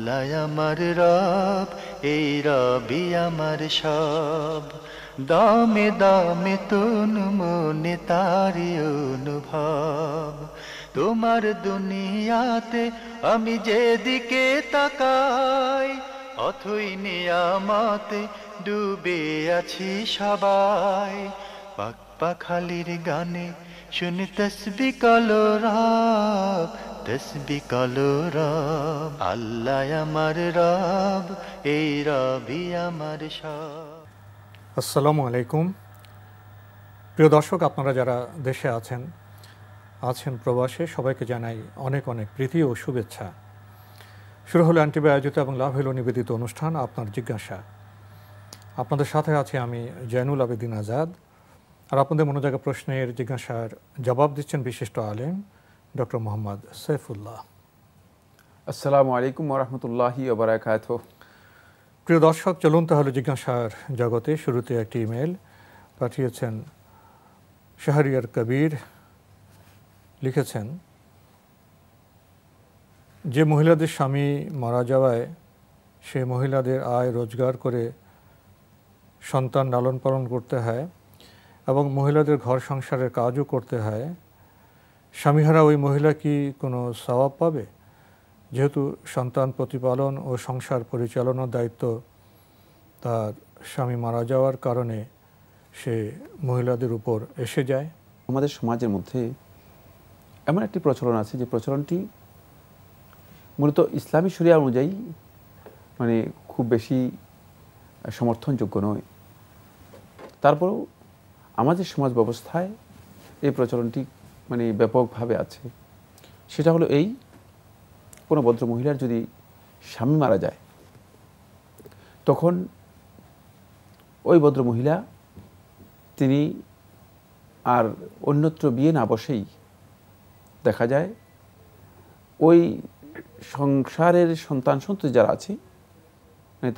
আল্লাহ আমার রব, এই রবি আমার সব। দামে দামে তন মনে তারি অনুভব। তোমার দুনিয়াতে আমি যেদিকে তাকাই, অথই নিয়ামতে ডুবে আছি সবাই। পাক পাখালির গানে শুনি তসবি কালো রব, তসবি কালো রব। আল্লাহ আমার রব, এই রবি আমার সব। আসসালামু আলাইকুম। প্রিয় দর্শক, আপনারা যারা দেশে আছেন প্রবাসে, সবাইকে জানাই অনেক অনেক প্রীতি ও শুভেচ্ছা। শুরু হলো আন্টিবে আয়োজিত এবং লাভ হলো নিবেদিত অনুষ্ঠান আপনার জিজ্ঞাসা। আপনাদের সাথে আছি আমি জয়নুল আবেদিন আজাদ। আর আপনাদের মনোযোগী প্রশ্নের জিজ্ঞাসার জবাব দিচ্ছেন বিশিষ্ট আলেম ডক্টর মোহাম্মদ সাইফুল্লাহ। আসসালামু আলাইকুম ওয়া রাহমাতুল্লাহি ওয়া বারাকাতুহু। প্রিয় দর্শক, চলুন তাহলে জিজ্ঞাসার জগতে। শুরুতে একটি ইমেল পাঠিয়েছেন শাহরিয়ার কবির। লিখেছেন, যে মহিলাদের স্বামী মারা যাওয়ায় সে মহিলাদের আয় রোজগার করে সন্তান লালন পালন করতে হয় এবং মহিলাদের ঘর সংসারের কাজও করতে হয়, স্বামীহারা ওই মহিলা কি কোনো সওয়াব পাবে? যেহেতু সন্তান প্রতিপালন ও সংসার পরিচালনার দায়িত্ব তার স্বামী মারা যাওয়ার কারণে সে মহিলাদের উপর এসে যায়। আমাদের সমাজের মধ্যে এমন একটি প্রচলন আছে যে প্রচলনটি মূলত ইসলামী শরিয়া অনুযায়ী খুব বেশি সমর্থনযোগ্য নয়। তারপরেও আমাদের সমাজ ব্যবস্থায় এই প্রচলনটি ব্যাপকভাবে আছে। সেটা হলো এই, কোনো ভদ্র মহিলার যদি স্বামী মারা যায়, তখন ওই ভদ্র মহিলা তিনি আর অন্যত্র বিয়ে না বসেই দেখা যায় ওই সংসারের সন্তান সন্ততি যারা আছে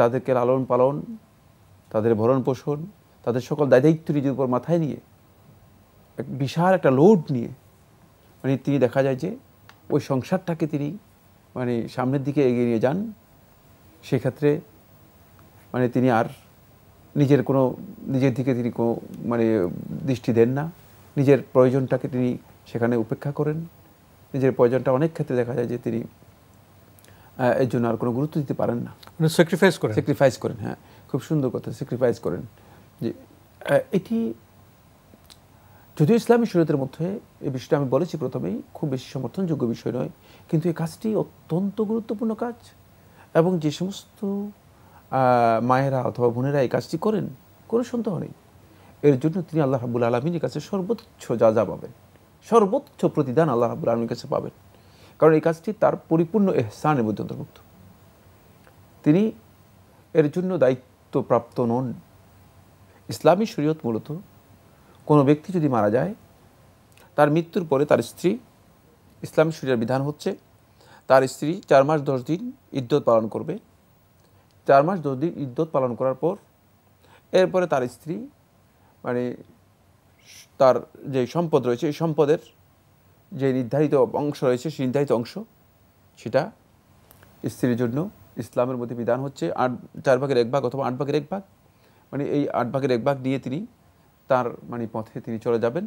তাদেরকে লালন পালন, তাদের ভরণ পোষণ, তাদের সকল দায়িত্ব নিজের উপর মাথায় নিয়ে বিশাল একটা লোড নিয়ে তিনি দেখা যায় যে ওই সংসারটাকে তিনি সামনের দিকে এগিয়ে নিয়ে যান। সেক্ষেত্রে তিনি আর নিজের দিকে তিনি কোনো দৃষ্টি দেন না। নিজের প্রয়োজনটাকে তিনি সেখানে উপেক্ষা করেন। নিজের প্রয়োজনটা অনেক ক্ষেত্রে দেখা যায় যে তিনি এর জন্য আর কোনো গুরুত্ব দিতে পারেন না। স্যাক্রিফাইস করেন। হ্যাঁ, খুব সুন্দর কথা, স্যাক্রিফাইস করেন। যে এটি যদিও ইসলামী শরীয়তের মধ্যে এই বিষয়টা আমি বলেছি প্রথমেই খুব বেশি সমর্থনযোগ্য বিষয় নয়, কিন্তু এই কাজটি অত্যন্ত গুরুত্বপূর্ণ কাজ। এবং যে সমস্ত মায়েরা অথবা বোনেরা এই কাজটি করেন, কোনো সন্দেহ নেই এর জন্য তিনি আল্লাহ রাব্বুল আলামিনের কাছে সর্বোচ্চ যা পাবেন, সর্বোচ্চ প্রতিদান আল্লাহ রাব্বুল আলামিনের কাছে পাবেন। কারণ এই কাজটি তার পরিপূর্ণ ইহসানের মধ্যে অন্তর্ভুক্ত। তিনি এর জন্য দায়িত্বপ্রাপ্ত নন। ইসলামী শরীয়ত মূলত কোনো ব্যক্তি যদি মারা যায়, তার মৃত্যুর পরে তার স্ত্রী, ইসলামী শরীয়তের বিধান হচ্ছে তার স্ত্রী 4 মাস 10 দিন ইদ্যত পালন করবে। 4 মাস 10 দিন ইদ্যত পালন করার পর এরপরে তার স্ত্রী তার যে সম্পদ রয়েছে, এই সম্পদের যে নির্ধারিত অংশ রয়েছে, সেই নির্ধারিত অংশ সেটা স্ত্রীর জন্য ইসলামের মধ্যে বিধান হচ্ছে 4 ভাগের 1 ভাগ অথবা 8 ভাগের 1 ভাগ। এই 8 ভাগের 1 ভাগ নিয়ে তিনি তার পথে তিনি চলে যাবেন।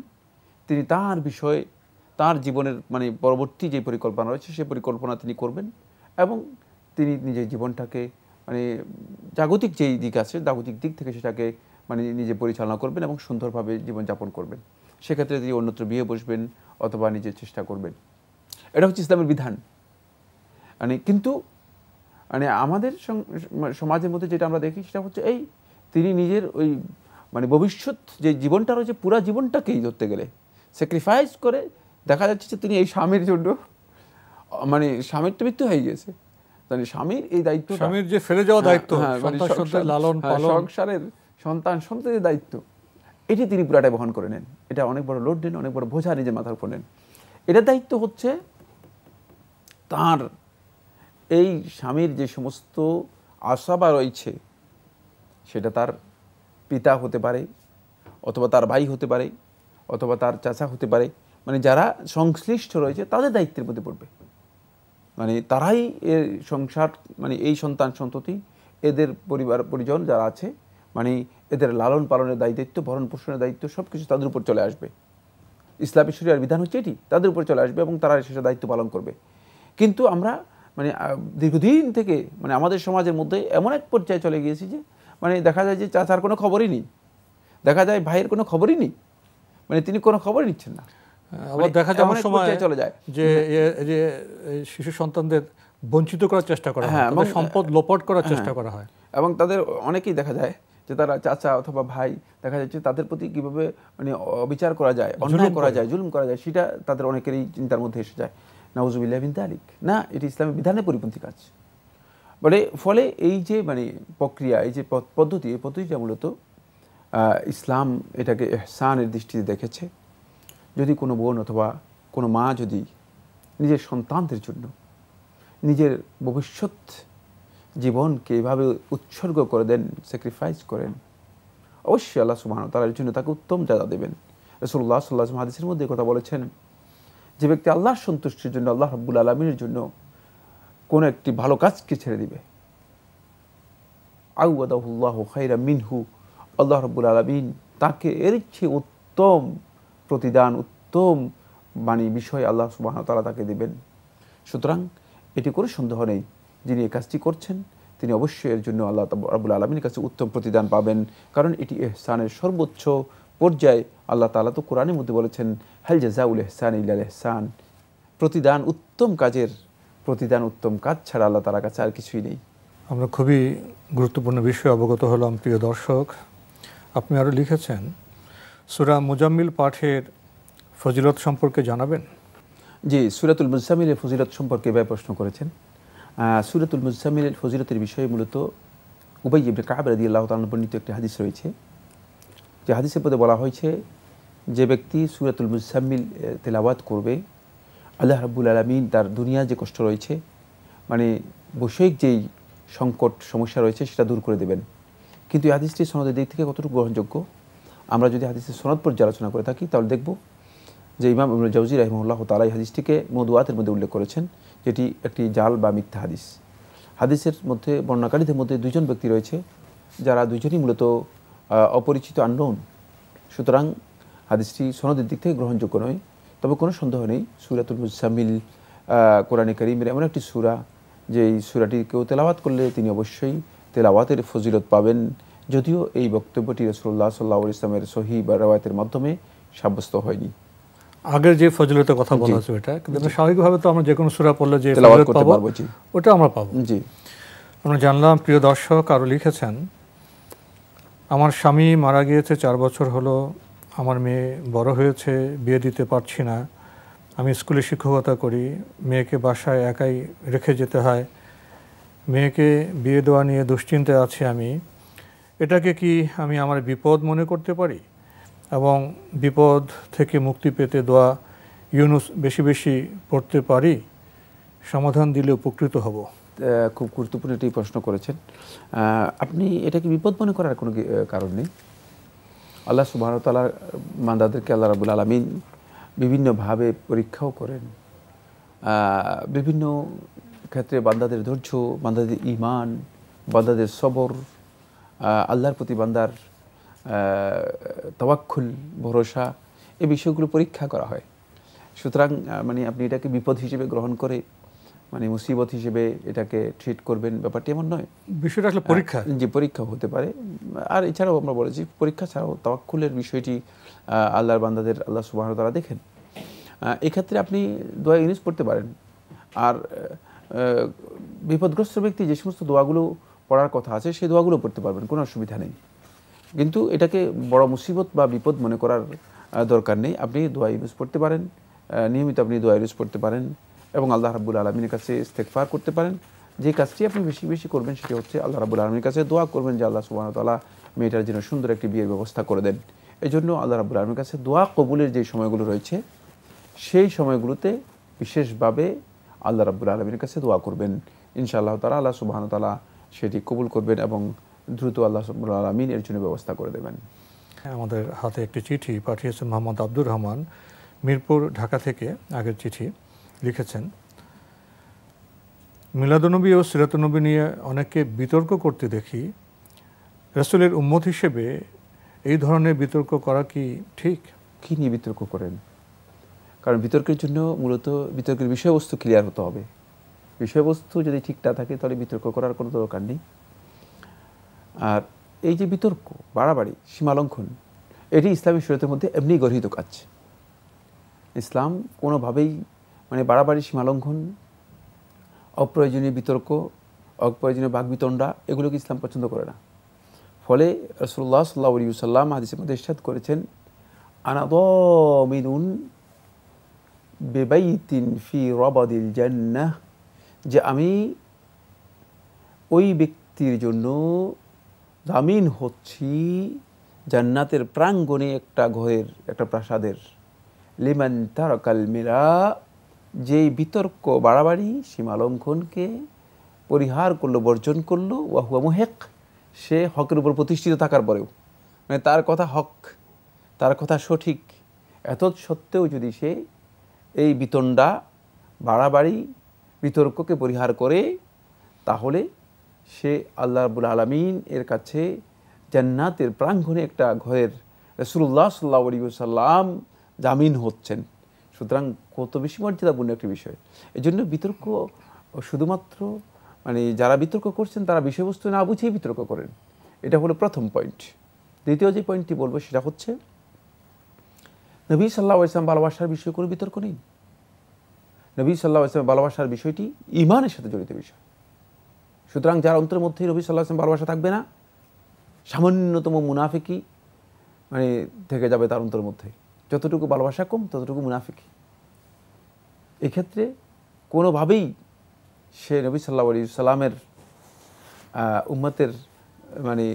তিনি তার বিষয়ে তার জীবনের পরবর্তী যে পরিকল্পনা রয়েছে সেই পরিকল্পনা তিনি করবেন এবং তিনি নিজের জীবনটাকে জাগতিক যেই দিক আছে, জাগতিক দিক থেকে সেটাকে নিজে পরিচালনা করবেন এবং সুন্দরভাবে জীবনযাপন করবেন। সেক্ষেত্রে তিনি অন্যত্র বিয়ে বসবেন অথবা নিজের চেষ্টা করবেন। এটা হচ্ছে ইসলামের বিধান। কিন্তু আমাদের সমাজের মধ্যে যেটা আমরা দেখি সেটা হচ্ছে এই, তিনি নিজের ওই ভবিষ্যৎ যে জীবনটা রয়েছে, পুরা জীবনটাকেই ধরতে গেলে স্যাক্রিফাইস করে দেখা যাচ্ছে যে তিনি এই স্বামীর জন্য স্বামীর তো মৃত্যু হয়ে গিয়েছে, স্বামীর এই দায়িত্ব, স্বামীর যে ফেলে যাওয়া দায়িত্ব, লালন পালন, সংসারের সন্তান সন্ততির দায়িত্ব, এটি তিনি পুরাটাই বহন করে নেন। এটা অনেক বড় লোড নেন, অনেক বড় বোঝা নিজের মাথার উপর নেন। এটার দায়িত্ব হচ্ছে তার এই স্বামীর যে সমস্ত আশা রয়েছে, সেটা তার পিতা হতে পারে অথবা তার ভাই হতে পারে অথবা তার চাচা হতে পারে, যারা সংশ্লিষ্ট রয়েছে তাদের দায়িত্বের মধ্যে পড়বে। মানে তারাই এর সংসার, মানে এই সন্তান সন্ততি, এদের পরিবার পরিজন যারা আছে, মানে এদের লালন পালনের দায়িত্ব, ভরণ পোষণের দায়িত্ব সব কিছু তাদের উপর চলে আসবে। ইসলামী শরিয়ার বিধান হচ্ছে এটি, তাদের উপর চলে আসবে এবং তারা সেসব দায়িত্ব পালন করবে। কিন্তু আমরা মানে দীর্ঘদিন থেকে মানে আমাদের সমাজের মধ্যে এমন এক পর্যায়ে চলে গিয়েছি যে মানে দেখা যায় যে চাচার কোনো খবরই নেই, দেখা যায় ভাইয়ের কোনো খবরই নেই, মানে তিনি কোনো খবরই নিচ্ছেন না। আবার দেখা যায় অনেক সময় চলে যায় যে যে শিশু সন্তানদের বঞ্চিত করার চেষ্টা করা হয়, এবং সম্পদ লোপাট করার চেষ্টা করা হয়, এবং তাদের অনেকেই দেখা যায় যে তারা চাচা অথবা ভাই দেখা যাচ্ছে তাদের প্রতি কিভাবে মানে অবিচার করা যায়, অন্যায় করা যায়, জুলুম করা যায়, সেটা তাদের অনেকেরই চিন্তার মধ্যে এসে যায়। নাউজুবিল্লাহ মিন যালিক। না, এটি ইসলামের বিধানের পরিপন্থী কাজ। মানে ফলে এই যে মানে প্রক্রিয়া, এই যে পদ্ধতি, এই পদ্ধতিটা মূলত ইসলাম এটাকে ইহসানের দৃষ্টিতে দেখেছে। যদি কোনো বোন অথবা কোনো মা যদি নিজের সন্তানদের জন্য নিজের ভবিষ্যৎ জীবনকে এভাবে উৎসর্গ করে দেন, স্যাক্রিফাইস করেন, অবশ্যই আল্লাহ সুবহানাহু ওয়া তাআলার জন্য তাকে উত্তম জাযা দেবেন। রাসূলুল্লাহ সাল্লাল্লাহু আলাইহি ওয়াসাল্লাম হাদিসের মধ্যে কথা বলেছেন, যে ব্যক্তি আল্লাহর সন্তুষ্টির জন্য, আল্লাহ রাব্বুল আলামিনের জন্য কোনো একটি ভালো কাজকে ছেড়ে দিবে, আউয়াদাহুল্লাহু খায়রাম মিনহু, আল্লাহ রাব্বুল আলামিন তাকে এর চেয়ে উত্তম প্রতিদান, উত্তম মানে বিষয় আল্লাহ সুবহানাহু ওয়া তাআলা তাকে দিবেন। সুতরাং এটি কোনো সন্দেহ নেই, যিনি এই কাজটি করছেন তিনি অবশ্যই এর জন্য আল্লাহ রাব্বুল আলামিনের কাছে উত্তম প্রতিদান পাবেন, কারণ এটি ইহসানের সর্বোচ্চ পর্যায়ে। আল্লাহ তাআলা তো কোরআনের মধ্যে বলেছেন, হাল জাযাউল ইহসান ইল্লাল ইহসান, প্রতিদান উত্তম কাজের প্রতিদান উত্তম কাজ ছাড়া আল্লাহ তাআলার কাছে আর কিছুই নেই। আমরা খুবই গুরুত্বপূর্ণ বিষয়ে অবগত হলাম প্রিয় দর্শক। আপনি আরও লিখেছেন, সূরা মুজাম্মিল পাঠের ফজিলত সম্পর্কে জানাবেন? জি, সূরাতুল মুজাম্মিলের ফজিলত সম্পর্কে এভাবে প্রশ্ন করেছেন। সূরাতুল মুজাম্মিলের ফজিলতের বিষয়ে মূলত উবাই ইবনে কাব রাদিয়াল্লাহু তাআলা বর্ণিত একটি হাদিস রয়েছে, যে হাদিসের মধ্যে বলা হয়েছে যে ব্যক্তি সূরাতুল মুজাম্মিল তেলাওয়াত করবে, আল্লাহ রাব্বুল আলামিন তার দুনিয়া যে কষ্ট রয়েছে, মানে বৈষয়িক যেই সংকট সমস্যা রয়েছে সেটা দূর করে দেবেন। কিন্তু এই হাদিসটি সনদের দিক থেকে কতটুকু গ্রহণযোগ্য, আমরা যদি হাদিসের সনদ পর্যালোচনা করে থাকি তাহলে দেখব যে ইমাম ইবনুল জাওজি রাহিমাহুল্লাহু তাআলা এই হাদিসটিকে মওদুআতের মধ্যে উল্লেখ করেছেন, যেটি একটি জাল বা মিথ্যা হাদিস। হাদিসের মধ্যে বর্ণনাকারীদের মধ্যে দুইজন ব্যক্তি রয়েছে যারা দুইজনই মূলত অপরিচিত, আননোন। সুতরাং হাদিসটি সনদের দিক থেকে গ্রহণযোগ্য নয়। তবে কোনো সন্দেহ নেই সূরাতুল মুজাম্মিল কোরআনে কারীমের এমন একটি সূরা যে এই সূরাটি কেউ তেলাওয়াত করলে তিনি অবশ্যই তেলাওয়াতের ফজিলত পাবেন, যদিও এই বক্তব্যটি রাসূলুল্লাহ সাল্লাল্লাহু আলাইহি ওয়াসাল্লামের সহিহ বা রওয়ায়াতের মাধ্যমে সাব্যস্ত হয়নি। আগের যে ফজিলতের কথা বলা হচ্ছে এটা, কিন্তু স্বাভাবিকভাবে তো আমরা যে কোনো সূরা পড়লে যে ফজিলত পাবো ওটা আমরা পাবো। জি, আমরা জানলাম। প্রিয় দর্শক আরও লিখেছেন, আমার স্বামী মারা গিয়েছে 4 বছর হলো, আমার মেয়ে বড় হয়েছে, বিয়ে দিতে পারছি না। আমি স্কুলে শিক্ষকতা করি, মেয়েকে বাসায় একাই রেখে যেতে হয়, মেয়েকে বিয়ে দেওয়া নিয়ে দুশ্চিন্তায় আছি আমি। এটাকে কি আমি আমার বিপদ মনে করতে পারি, এবং বিপদ থেকে মুক্তি পেতে দোয়া ইউনুস বেশি বেশি পড়তে পারি? সমাধান দিলে উপকৃত হব। খুব গুরুত্বপূর্ণ একটি প্রশ্ন করেছেন আপনি। এটাকে বিপদ মনে করার কোনো কারণ নেই। আল্লাহ সুবহানাহু ওয়া তাআলা বান্দাদেরকে আল্লাহ রাব্বুল আলামিন বিভিন্নভাবে পরীক্ষাও করেন। বিভিন্ন ক্ষেত্রে বান্দাদের ধৈর্য, বান্দাদের ঈমান, বান্দাদের সবর, আল্লাহর প্রতি বান্দার তাওয়াক্কুল, ভরসা, এই বিষয়গুলো পরীক্ষা করা হয়। সুতরাং মানে আপনি এটাকে বিপদ হিসেবে গ্রহণ করে মানে মুসিবত হিসেবে এটাকে ট্রিট করবেন, ব্যাপারটি এমন নয়। বিষয়টা আসলে পরীক্ষা, যে পরীক্ষা হতে পারে। আর এছাড়াও আমরা বলেছি পরীক্ষা ছাড়াও তাওয়াক্কুলের বিষয়টি আল্লাহর বান্দাদের আল্লাহ সুবহানাহু ওয়া তাআলা দেখেন। এক্ষেত্রে আপনি দোয়া ইউনুস পড়তে পারেন। আর বিপদগ্রস্ত ব্যক্তি যে সমস্ত দোয়াগুলো পড়ার কথা আছে সেই দোয়াগুলো পড়তে পারবেন, কোনো অসুবিধা নেই। কিন্তু এটাকে বড় মুসিবত বা বিপদ মনে করার দরকার নেই। আপনি দোয়া ইউনুস পড়তে পারেন, নিয়মিত আপনি দোয়া ইউনুস পড়তে পারেন এবং আল্লাহ রাব্বুল আলামিনের কাছে ইস্তেগফার করতে পারেন। যে কাজটি আপনি বেশি বেশি করবেন সেটি হচ্ছে আল্লাহ রাব্বুল আলামিনের কাছে দোয়া করবেন যে আল্লাহ সুবহানাহু ওয়া তাআলা মেয়েটার জন্য সুন্দর একটি বিয়ের ব্যবস্থা করে দেন। এই জন্য আল্লাহ রাব্বুল আলামিনের কাছে দোয়া কবুলের যে সময়গুলো রয়েছে সেই সময়গুলোতে বিশেষভাবে আল্লাহ রাব্বুল আলামিনের কাছে দোয়া করবেন। ইনশাআল্লাহ তাআলা আল্লাহ সুবহানাহু ওয়া তাআলা সেটি কবুল করবেন এবং দ্রুত আল্লাহ রাব্বুল আলামিন এর জন্য ব্যবস্থা করে দেবেন। আমাদের হাতে একটি চিঠি পাঠিয়েছেন মোহাম্মদ আব্দুর রহমান, মিরপুর, ঢাকা থেকে। আগের চিঠি লিখেছেন, মিলাদুন্নবী ও সিরাতুন্নবী নিয়ে অনেককে বিতর্ক করতে দেখি। রাসূলের উম্মত হিসেবে এই ধরনের বিতর্ক করা কি ঠিক? কী নিয়ে বিতর্ক করেন? কারণ বিতর্কের জন্য মূলত বিতর্কের বিষয়বস্তু ক্লিয়ার হতে হবে। বিষয়বস্তু যদি ঠিক না থাকে তাহলে বিতর্ক করার কোনো দরকার নেই। আর এই যে বিতর্ক, বাড়াবাড়ি, সীমালঙ্ঘন, এটি ইসলামী শরীয়তের মধ্যে এমনি গর্হিত কাজ। ইসলাম কোনোভাবেই মানে বাড়াবাড়ি, সীমালঙ্ঘন, অপ্রয়োজনীয় বিতর্ক, অপ্রয়োজনীয় বাগবিতণ্ডা এগুলোকে ইসলাম পছন্দ করে না। ফলে রাসূলুল্লাহ সাল্লাল্লাহু আলাইহি ওয়াসাল্লাম হাদিসের মধ্যে ইরশাদ করেছেন, আনা দামিনুন বিবাইতিন ফি রাবাদিল জান্নাহ, যে আমি ওই ব্যক্তির জন্য জামিন হচ্ছি জান্নাতের প্রাঙ্গণে একটা ঘরের, একটা প্রাসাদের, লিমান তারাকাল মিরা, যেই বিতর্ক, বাড়াবাড়ি, সীমালঙ্ঘনকে পরিহার করলো, বর্জন করলো, ওয়া হুয়া মুহিক, সে হকের উপর প্রতিষ্ঠিত থাকার পরেও, মানে তার কথা হক, তার কথা সঠিক, এত সত্ত্বেও যদি সে এই বিতণ্ডা, বাড়াবাড়ি, বিতর্ককে পরিহার করে, তাহলে সে আল্লাহ রাব্বুল আলামিন এর কাছে জান্নাতের প্রাঙ্গণে একটা ঘরের রাসূলুল্লাহ সাল্লাল্লাহু আলাইহি ওয়াসাল্লাম জামিন হচ্ছেন। সুতরাং কত বেশি মর্যাদাপূর্ণ একটি বিষয়। এজন্য বিতর্ক শুধুমাত্র মানে যারা বিতর্ক করছেন তারা বিষয়বস্তু না বুঝেই বিতর্ক করেন। এটা হলো প্রথম পয়েন্ট। দ্বিতীয় যে পয়েন্টটি বলবো সেটা হচ্ছে, নবী সাল্লাল্লাহু আলাইহি ওয়াসাল্লাম ভালোবাসার বিষয়ে কোনো বিতর্ক নেই। নবী সাল্লাল্লাহু আলাইহি ওয়াসাল্লাম ভালোবাসার বিষয়টি ঈমানের সাথে জড়িত বিষয়। সুতরাং যার অন্তরের মধ্যেই নবী সাল্লাল্লাহু আলাইহি ওয়াসাল্লাম ভালোবাসা থাকবে না, সামান্যতম মুনাফিকি মানে থেকে যাবে তার অন্তরের মধ্যে। যতটুকু ভালোবাসা কম ততটুকু মুনাফিকি। এক্ষেত্রে কোনোভাবেই সে নবী সাল্লাল্লাহু আলাইহি ওয়াসাল্লামের উম্মতের মানে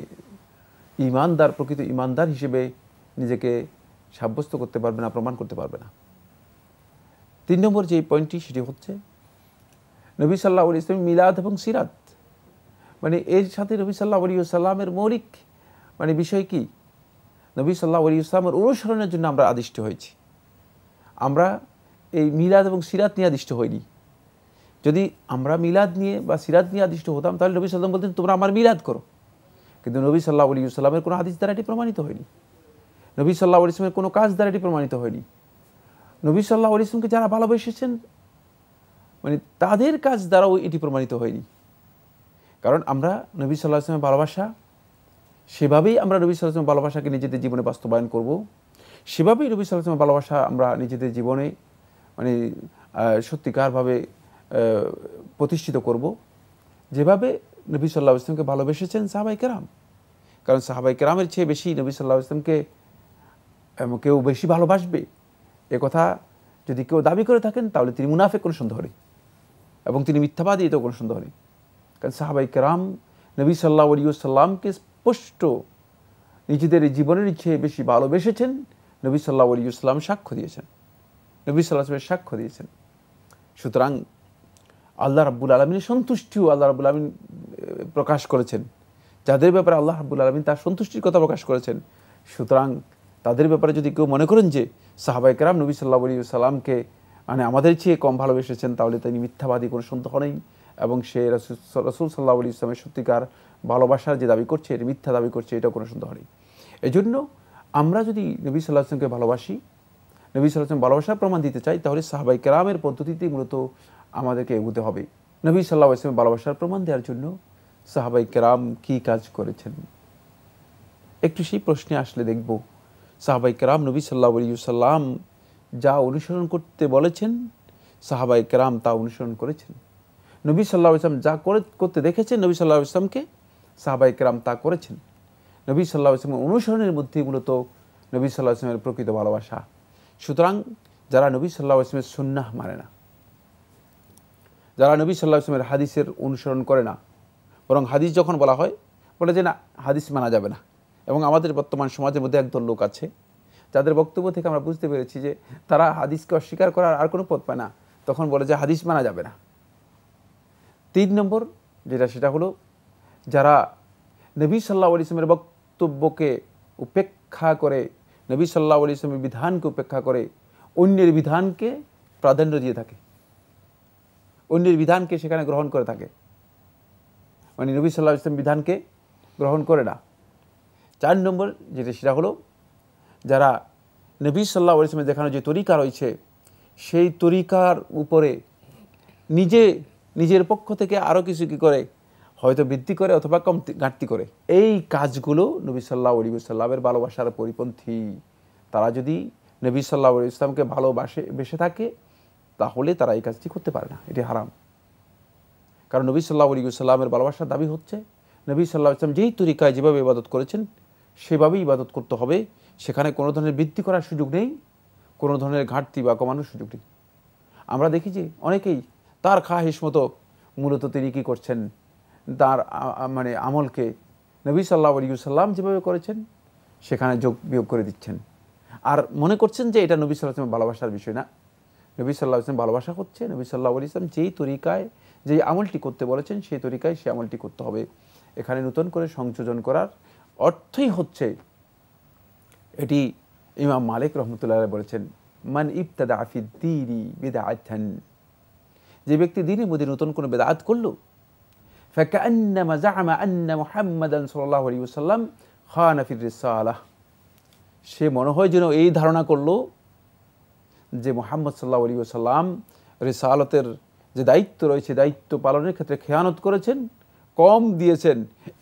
ঈমানদার, প্রকৃত ঈমানদার হিসেবে নিজেকে সাব্যস্ত করতে পারবে না, প্রমাণ করতে পারবে না। 3 নম্বর যে পয়েন্টটি সেটি হচ্ছে, নবী সাল্লাল্লাহু আলাইহি ওয়াসাল্লাম মিলাদ এবং সিরাত, মানে এর সাথে নবী সাল্লাল্লাহু আলাইহি ওয়াসাল্লামের মৌলিক মানে বিষয় কি? নবী সাল্লাল্লাহু আলাইহি ওয়াসাল্লামের অনুসরণের জন্য আমরা আদিষ্ট হয়েছি। আমরা এই মিলাদ এবং সিরাত নিয়ে আদিষ্ট হইনি। যদি আমরা মিলাদ নিয়ে বা সিরাত নিয়ে আদিষ্ট হতাম তাহলে নবী সাল্লাল্লাহু আলাইহি ওয়াসাল্লাম বলতেন তোমরা আমার মিলাদ করো। কিন্তু নবী সাল্লাল্লাহু আলাইহি ওয়াসাল্লামের কোনো হাদিস দ্বারা এটি প্রমাণিত হয়নি। নবী সাল্লাল্লাহু আলাইহি ওয়াসাল্লামের কোনো কাজ দ্বারা এটি প্রমাণিত হয়নি। নবী সাল্লাল্লাহু আলাইহি ওয়াসাল্লামকে যারা ভালোবেসেছেন মানে তাদের কাজ দ্বারাও এটি প্রমাণিত হয়নি। কারণ আমরা নবী সাল্লাল্লাহু আলাইহি ওয়াসাল্লামের ভালোবাসা সেভাবেই আমরা নবী সাল্লাল্লাহু আলাইহি ওয়াসাল্লামের ভালোবাসাকে নিজেদের জীবনে বাস্তবায়ন করব, সেভাবেই নবী সাল্লাল্লাহু আলাইহি ওয়াসাল্লামের ভালোবাসা আমরা নিজেদের জীবনে মানে সত্যিকারভাবে প্রতিষ্ঠিত করব, যেভাবে নবী সাল্লাল্লাহু আলাইহি ওয়াসাল্লামকে ভালোবেসেছেন সাহাবায়ে কেরাম। কারণ সাহাবায়ে কেরামের চেয়ে বেশি নবী সাল্লাল্লাহু আলাইহি ওয়াসাল্লামকে কেউ বেশি ভালোবাসবে এ কথা যদি কেউ দাবি করে থাকেন তাহলে তিনি মুনাফিক, কোনো সন্দেহ নেই, এবং তিনি মিথ্যাবাদী, এতেও কোনো সন্দেহ নেই। কারণ সাহাবায়ে কেরাম নবী সাল্লাল্লাহু আলাইহি ওয়াসাল্লামকে স্পষ্ট নিজেদের জীবনের চেয়ে বেশি ভালোবেসেছেন। নবী সাল্লাল্লাহু আলাইহি ওয়াসাল্লাম সাক্ষ্য দিয়েছেন, নবী সাল্লাল্লাহু আলাইহি ওয়াসাল্লাম সাক্ষ্য দিয়েছেন। সুতরাং আল্লাহ রাব্বুল আলামিনের সন্তুষ্টিও আল্লাহ রাব্বুল আলামিন প্রকাশ করেছেন, যাদের ব্যাপারে আল্লাহ রাব্বুল আলামিন তার সন্তুষ্টির কথা প্রকাশ করেছেন। সুতরাং তাদের ব্যাপারে যদি কেউ মনে করেন যে সাহাবায়ে কেরাম নবী সাল্লাল্লাহু আলাইহি ওয়াসাল্লামকে মানে আমাদের চেয়ে কম ভালোবেসেছেন, তাহলে তিনি মিথ্যাবাদী, কোনো সন্দেহ নেই, এবং সে রাসূল সাল্লাল্লাহু আলাইহি ওয়াসাল্লামের সত্যিকার ভালোবাসার যে দাবি করছে এটি মিথ্যা দাবি করছে, এটাও কোনো সন্দেহ নেই। এই জন্য আমরা যদি নবী সাল্লাল্লাহু আলাইহি ওয়াসাল্লামকে ভালোবাসি, নবী সাল্লাল্লাহু আলাইহি ওয়াসাল্লাম ভালোবাসার প্রমাণ দিতে চাই, তাহলে সাহাবায়ে কেরামের পদ্ধতিতেই মূলত আমাদেরকে এগোতে হবে। নবী সাল্লাল্লাহু আলাইহি ওয়াসাল্লাম ভালোবাসার প্রমাণ দেওয়ার জন্য সাহাবায়ে কেরাম কী কাজ করেছেন, একটু সেই প্রশ্নে আসলে দেখব সাহাবায়ে কেরাম নবী সাল্লাল্লাহু আলাইহি ওয়াসাল্লাম যা অনুসরণ করতে বলেছেন সাহাবায়ে কেরাম তা অনুসরণ করেছেন। নবী সাল্লাল্লাহু আলাইহি ওয়াসাল্লাম যা করতে দেখেছেন নবী সাল্লাল্লাহু আলাইহি ওয়াসাল্লামকে সাহাবায়ে কেরাম তা করেছেন। নবী সাল্লাল্লাহু আলাইহি ওয়াসাল্লামের অনুসরণের মধ্যেই মূলত নবী সাল্লাল্লাহু আলাইহি ওয়াসাল্লামের প্রকৃত ভালোবাসা। সুতরাং যারা নবী সাল্লাল্লাহু আলাইহি ওয়াসাল্লামের সুন্নাহ মানে না, যারা নবী সাল্লাল্লাহু আলাইহি ওয়াসাল্লামের হাদিসের অনুসরণ করে না, বরং হাদিস যখন বলা হয় বলে যে না হাদিস মানা যাবে না, এবং আমাদের বর্তমান সমাজের মধ্যে একদল লোক আছে যাদের বক্তব্য থেকে আমরা বুঝতে পেরেছি যে তারা হাদিসকে অস্বীকার করার আর কোনো পথ পায় না, তখন বলে যে হাদিস মানা যাবে না। 3 নম্বর সেটা হলো যারা নবী সাল্লাল্লাহু আলাইহি ওয়াসাল্লামের বক্তব্যকে উপেক্ষা করে, নবী সাল্লাল্লাহু আলাইহি ওয়াসাল্লামের বিধানকে উপেক্ষা করে অন্যের বিধানকে প্রাধান্য দিয়ে থাকে, অন্যের বিধানকে সেখানে গ্রহণ করে থাকে, মানে নবী সাল্লাল্লাহু আলাইহি ওয়াসাল্লাম বিধানকে গ্রহণ করে না। 4 নম্বর যেটা সেটা হলো যারা নবী সাল্লাল্লাহু আলাইহি ওয়াসাল্লামের দেখানো যে তরিকা রয়েছে সেই তরিকার উপরে নিজের পক্ষ থেকে আরও কিছু কি করে, হয়তো বৃদ্ধি করে অথবা কম ঘাটতি করে। এই কাজগুলো নবী সাল্লাল্লাহু আলাইহি ওয়াসাল্লামের ভালোবাসার পরিপন্থী। তারা যদি নবী সাল্লাল্লাহু আলাইহি ওয়াসাল্লামকে বেসে থাকে তাহলে তারা এই কাজটি করতে পারে না, এটি হারাম। কারণ নবী সাল্লাল্লাহু আলাইহি ওয়াসাল্লামের ভালোবাসার দাবি হচ্ছে নবী সাল্লাল্লাহু আলাইহি ওয়াসাল্লাম যেই তরিকায় যেভাবে ইবাদত করেছেন সেভাবেই ইবাদত করতে হবে, সেখানে কোনো ধরনের বৃদ্ধি করার সুযোগ নেই, কোনো ধরনের ঘাটতি বা কমানোর সুযোগ নেই। আমরা দেখি যে অনেকেই তার খাহিশ মতো মূলত তিনি কী করছেন, তার মানে আমলকে নবী সাল্লাল্লাহু আলাইহি ওয়াসাল্লাম যেভাবে করেছেন সেখানে যোগ বিয়োগ করে দিচ্ছেন, আর মনে করছেন যে এটা নবী সাল্লাল্লাহু আলাইহি ওয়াসাল্লামের ভালোবাসার বিষয় না। নবী সাল্লাল্লাহু আলাইহি ওয়াসাল্লাম ভালোবাসা হচ্ছে নবী সাল্লাল্লাহু আলাইহি ওয়াসাল্লাম যেই তরিকায় যেই আমলটি করতে বলেছেন সেই তরিকায় সেই আমলটি করতে হবে। এখানে নতুন করে সংযোজন করার অর্থই হচ্ছে, এটি ইমাম মালিক রাহমাতুল্লাহ আলাইহি বলেছেন, মান ইবতাদা ফিদ-দীনি বিদআতান, যে ব্যক্তি দ্বীনের মধ্যে নতুন কোনো বিদআত করলো, ফাকান্নামা জাআমা আন্না মুহাম্মাদান সাল্লাল্লাহু আলাইহি ওয়াসাল্লাম খানা ফির রিসালাহ, সে মনে হয় যেন এই ধারণা করলো যে মুহাম্মদ সাল্লাল্লাহু আলাইহি ওয়াসাল্লাম রিসালাতের যে দায়িত্ব রয়েছে দায়িত্ব পালনের ক্ষেত্রে খেয়ানত করেছেন, কম দিয়েছেন,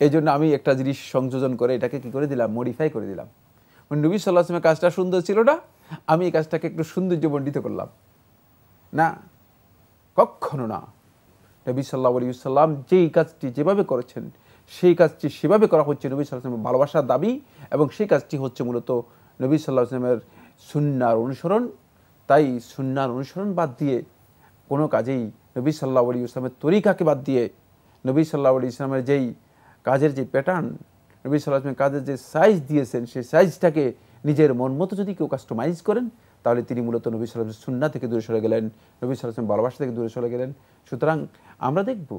এই জন্য আমি একটা জিনিস সংযোজন করে এটাকে কি করে দিলাম, মডিফাই করে দিলাম। নবী সাল্লাল্লাহু আলাইহি ওয়াসাল্লামের কাজটা সুন্দর ছিল না, আমি এই কাজটাকে একটু সৌন্দর্যমণ্ডিত করলাম না, কখনো না। নবী সাল্লাল্লাহু আলাইহি ওয়াসাল্লাম যেই কাজটি যেভাবে করেছেন সেই কাজটি সেভাবে করা হচ্ছে নবী সাল্লাল্লাহু আলাইহি ওয়াসাল্লামের ভালোবাসার দাবি, এবং সেই কাজটি হচ্ছে মূলত নবী সাল্লাল্লাহু আলাইহি ওয়াসাল্লামের সুন্নাহর অনুসরণ। তাই সুন্নাহর অনুসরণ বাদ দিয়ে কোনো কাজেই নবী সাল্লাল্লাহু আলাইহি ওয়াসাল্লামের তরিকাকে বাদ দিয়ে নবী সাল্লাল্লাহু আলাইহি ওয়াসাল্লামের যেই কাজের যে প্যাটার্ন, নবী সাল্লাল্লাহু আলাইহি ওয়াসাল্লামের কাজের যে সাইজ দিয়েছেন সেই সাইজটাকে নিজের মন মতো যদি কেউ কাস্টমাইজ করেন তাহলে তিনি মূলত নবী সাল্লাল্লাহু আলাইহি ওয়াসাল্লামের সুন্নাহ থেকে দূরে সরে গেলেন, নবী সাল্লাল্লাহু আলাইহি ওয়াসাল্লামের ভালোবাসা থেকে দূরে সরে গেলেন। সুতরাং আমরা দেখব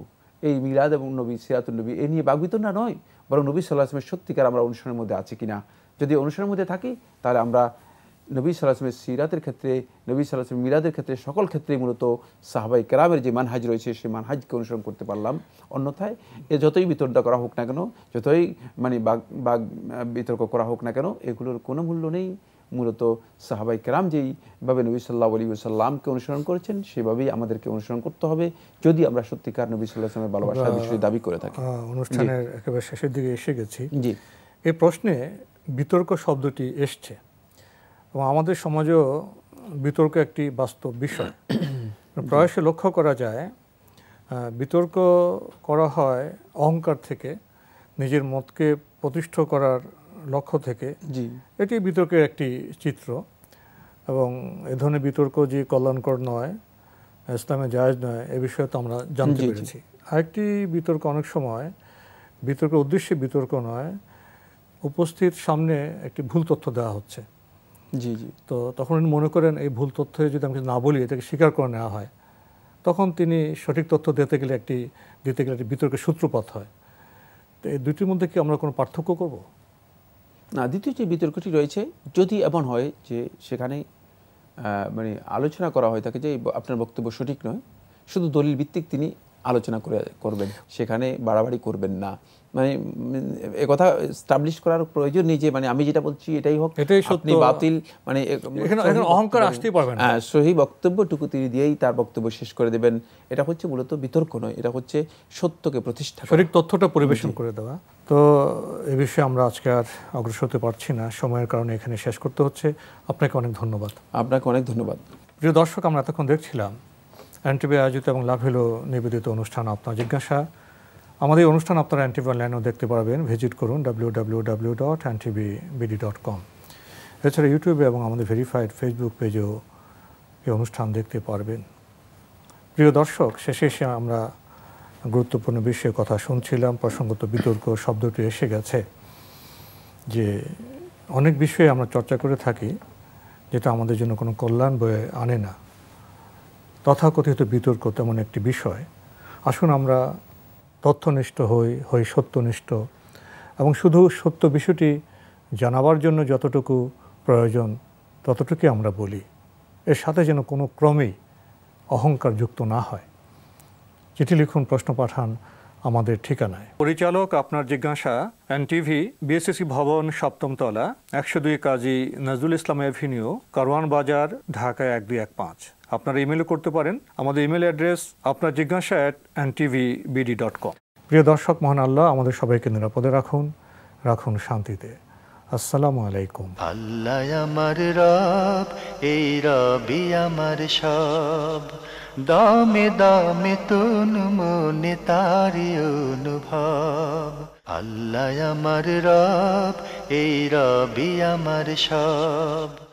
এই মিলাদ এবং নবী সিরাতুন নবী এ নিয়ে বাকবিতণ্ডা নয়, বরং নবী সাল্লাল্লাহু আলাইহি ওয়াসাল্লামের সত্যিকার আমরা অনুসরণের মধ্যে আছি কিনা। যদি অনুসরণের মধ্যে থাকি তাহলে আমরা নবী সাল্লাল্লাহু আলাইহি ওয়াসাল্লামের সিরাতের ক্ষেত্রে, নবী সাল্লাল্লাহু আলাইহি ওয়াসাল্লামের মিলাদের ক্ষেত্রে সকল ক্ষেত্রেই মূলত সাহাবায়ে কেরামের যে মানহাজ রয়েছে সেই মানহাজকে অনুসরণ করতে পারলাম। অন্যথায় যতই বিতর্ক করা হোক না কেন, যতই মানে বাগ বিতর্ক করা হোক না কেন, এগুলোর কোনো মূল্য নেই। মূলত সাহাবায়ে কেরাম যেইভাবে নবী সাল্লাল্লাহু আলাইহি ওয়াসাল্লামকে অনুসরণ করেছেন সেভাবেই আমাদেরকে অনুসরণ করতে হবে যদি আমরা সত্যিকার নবী সাল্লাল্লাহু আলাইহি ওয়াসাল্লামের ভালোবাসার বিষয়ে দাবি করে থাকি। অনুষ্ঠানের একেবারে শেষের দিকে এসে গেছি। জি, এই প্রশ্নে বিতর্ক শব্দটি এসছে এবং আমাদের সমাজেও বিতর্ক একটি বাস্তব বিষয়। প্রায়শই লক্ষ্য করা যায় বিতর্ক করা হয় অহংকার থেকে, নিজের মতকে প্রতিষ্ঠিত করার লক্ষ্য থেকে। জি, এটি বিতর্কের একটি চিত্র এবং এ ধরনের বিতর্ক যে কল্যাণকর নয়, ইসলামে জায়েজ নয়, এ বিষয়ে তো আমরা জানতে পেরেছি। আরেকটি বিতর্ক অনেক সময় বিতর্কের উদ্দেশ্যে বিতর্ক নয়, উপস্থিত সামনে একটি ভুল তথ্য দেওয়া হচ্ছে। জি, জি, তো তখন উনি মনে করেন এই ভুল তথ্য যদি আমি না বলি এটাকে স্বীকার করে নেওয়া হয়, তখন তিনি সঠিক তথ্য দিতে গেলে একটি বিতর্কের সূত্রপাত হয়। তো এই দুটির মধ্যে কি আমরা কোনো পার্থক্য করব? না, দ্বিতীয় যে বিতর্কটি রয়েছে, যদি এমন হয় যে সেখানে মানে আলোচনা করা হয় থাকে যে আপনার বক্তব্য সঠিক নয়, শুধু দলিল ভিত্তিক তিনি আলোচনা করবেন, সেখানে বাড়াবাড়ি করবেন না। মানে একথা এস্টাবলিশ করার প্রয়োজন নেই যে মানে আমি যেটা বলছি এটাই হোক, এটাই সত্য, বাতিল, মানে এখানে অহংকার আসতেই পারবে না। সহি বক্তব্যটুকু তিনি দিয়েই তার বক্তব্য শেষ করে দেবেন। এটা হচ্ছে মূলত বিতর্ক নয়, এটা হচ্ছে সত্যকে প্রতিষ্ঠা, সঠিক তথ্যটা পরিবেশন করে দেওয়া। তো এ বিষয়ে আমরা আজকে আর অগ্রসর হতে পারছি না, সময়ের কারণে এখানে শেষ করতে হচ্ছে। আপনাকে অনেক ধন্যবাদ। আপনাকে অনেক ধন্যবাদ। প্রিয় দর্শক, আমরা এতক্ষণ দেখছিলাম এনটিভি আয়োজিত এবং লাভ হলো নিবেদিত অনুষ্ঠান আপনার জিজ্ঞাসা। আমাদের অনুষ্ঠান আপনারা এনটিভি অনলাইনেও দেখতে পারবেন, ভিজিট করুন www.ntvbd.com। এছাড়া ইউটিউবে এবং আমাদের ভেরিফাইড ফেসবুক পেজেও এই অনুষ্ঠান দেখতে পারবেন। প্রিয় দর্শক, শেষে এসে আমরা গুরুত্বপূর্ণ বিষয়ে কথা শুনছিলাম। প্রসঙ্গত বিতর্ক শব্দটি এসে গেছে, যে অনেক বিষয়ে আমরা চর্চা করে থাকি যেটা আমাদের জন্য কোনো কল্যাণ বয়ে আনে না। তথাকথিত বিতর্ক তেমন একটি বিষয়। আসুন আমরা তথ্যনিষ্ঠ হই সত্যনিষ্ঠ, এবং শুধু সত্য বিষয়টি জানাবার জন্য যতটুকু প্রয়োজন ততটুকুই আমরা বলি। এর সাথে যেন কোনো ক্রমেই অহংকার যুক্ত না হয়। চিঠি লিখুন, প্রশ্ন পাঠান আমাদের ঠিকানায়। পরিচালক আপনার জিজ্ঞাসা, এনটিভি, বিএসসি ভবন, 7ম তলা, 102 কাজী নজরুল ইসলাম এভিনিউ, কারওয়ান বাজার, ঢাকা 1215। আপনারা ইমেল করতে পারেন। আমাদের ইমেল অ্যাড্রেস আপনার জিজ্ঞাসা @ntvbd.com। প্রিয় দর্শক, মহান আল্লাহ আমাদের সবাইকে নিরাপদে রাখুন, রাখুন শান্তিতে। আসসালামু আলাইকুম। আল্লাহ আমার রব, এই রবি আমার সব, দামে দামে তুন মনে তারি অনুভব। আল্লাহ আমার রব, এই রবি আমার সব।